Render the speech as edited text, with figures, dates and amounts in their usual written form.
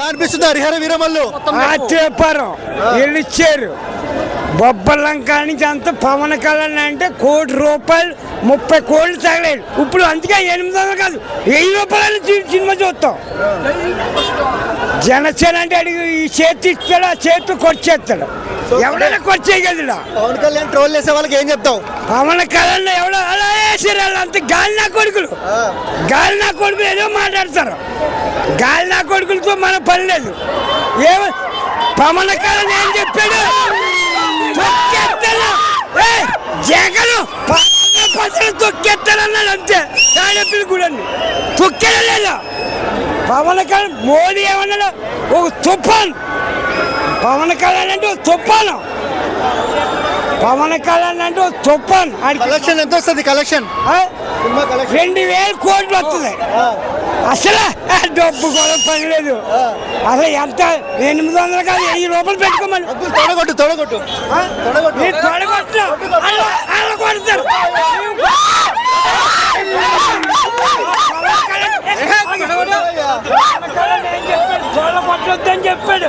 ఎలా అనిపిస్తుంది హరిహర వీరమల్లు? చెప్పారు వీళ్ళు ఇచ్చారు బొబ్బలంకా నుంచి అంత పవన్ కళ్యాణ్ అంటే ₹1,00,00,000 30 కోట్లు తగలేదు. ఇప్పుడు అందుకే 800 కాదు 1000 రూపాయలు సినిమా చూస్తాం. జనసేన అంటే అడిగి ఈ చేతి ఇస్తాడు, ఆ చేతి కొచ్చేస్తాడు. ఎవడైనా కొచ్చేయగలడా? పవన్ కళ్యాణ్ ట్రోల్ చేసే వాళ్ళకి ఏం చెప్తావు? పవన్ కళ్యాణ్ ఎవడో అలా వేసారు, వాళ్ళు అంత గాలి నా కొడుకులు ఏదో మాట్లాడతారు. గాలి నా కొడుకులతో మన పని లేదు. పవన్ కళ్యాణ్ ఏం చెప్పాడు? జగన్ తొక్కేస్తాడన్నాడు అంతే. తాడేపల్లి కూడా తొక్కేదా లేదా? పవన్ కళ్యాణ్ మోదీ ఏమన్నాడు? ఒక తుఫాన్. పవన్ కళ్యాణ్ అంటే తుఫాను. పవన్ కళ్యాణ్ అంటే తుఫాన్. కలెక్షన్ ఎంత వస్తుంది? కలెక్షన్ 2,000 కోట్లు వస్తుంది. అసలు డబ్బు కూడా పని లేదు. అసలు ఎంత 800 కాదు 1000 రూపాయలు పెట్టుకోమని తొడగొట్టు